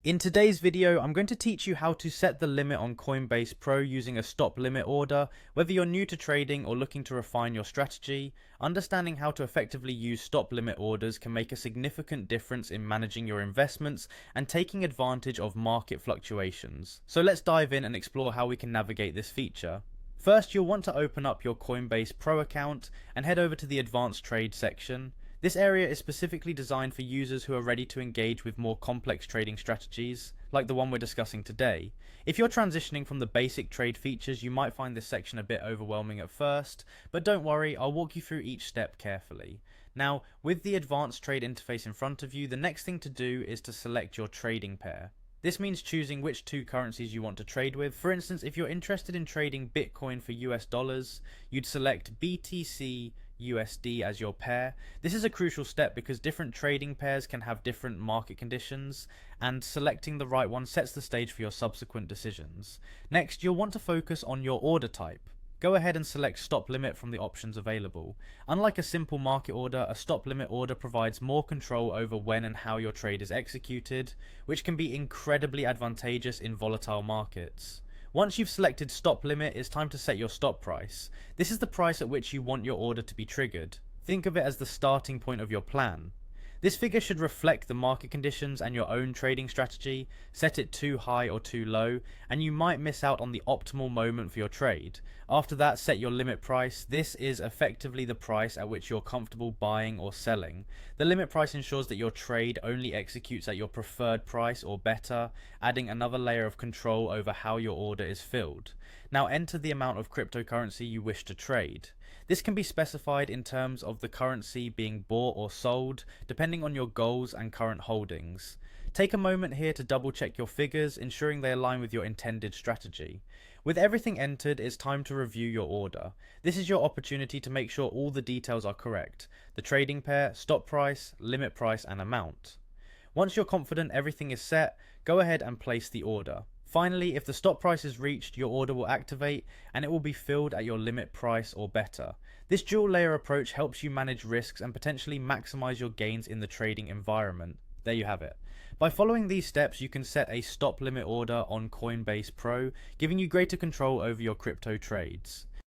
In today's video, I'm going to teach you how to set the limit on Coinbase Pro using a stop limit order. Whether you're new to trading or looking to refine your strategy, understanding how to effectively use stop limit orders can make a significant difference in managing your investments and taking advantage of market fluctuations. So let's dive in and explore how we can navigate this feature. First, you'll want to open up your Coinbase Pro account and head over to the Advanced Trade section. This area is specifically designed for users who are ready to engage with more complex trading strategies, like the one we're discussing today. If you're transitioning from the basic trade features, you might find this section a bit overwhelming at first, but don't worry, I'll walk you through each step carefully. Now, with the Advanced Trade interface in front of you, the next thing to do is to select your trading pair. This means choosing which two currencies you want to trade with. For instance, if you're interested in trading Bitcoin for US dollars, you'd select BTC USD as your pair. This is a crucial step because different trading pairs can have different market conditions, and selecting the right one sets the stage for your subsequent decisions. Next, you'll want to focus on your order type. Go ahead and select stop limit from the options available. Unlike a simple market order, a stop limit order provides more control over when and how your trade is executed, which can be incredibly advantageous in volatile markets. Once you've selected stop limit, it's time to set your stop price. This is the price at which you want your order to be triggered. Think of it as the starting point of your plan. This figure should reflect the market conditions and your own trading strategy. Set it too high or too low, and you might miss out on the optimal moment for your trade. After that, set your limit price. This is effectively the price at which you're comfortable buying or selling. The limit price ensures that your trade only executes at your preferred price or better, adding another layer of control over how your order is filled. Now enter the amount of cryptocurrency you wish to trade. This can be specified in terms of the currency being bought or sold, depending on your goals and current holdings. Take a moment here to double check your figures, ensuring they align with your intended strategy. With everything entered, it's time to review your order. This is your opportunity to make sure all the details are correct: the trading pair, stop price, limit price, and amount. Once you're confident everything is set, go ahead and place the order. Finally, if the stop price is reached, your order will activate and it will be filled at your limit price or better. This dual layer approach helps you manage risks and potentially maximize your gains in the trading environment. There you have it. By following these steps, you can set a stop limit order on Coinbase Pro, giving you greater control over your crypto trades.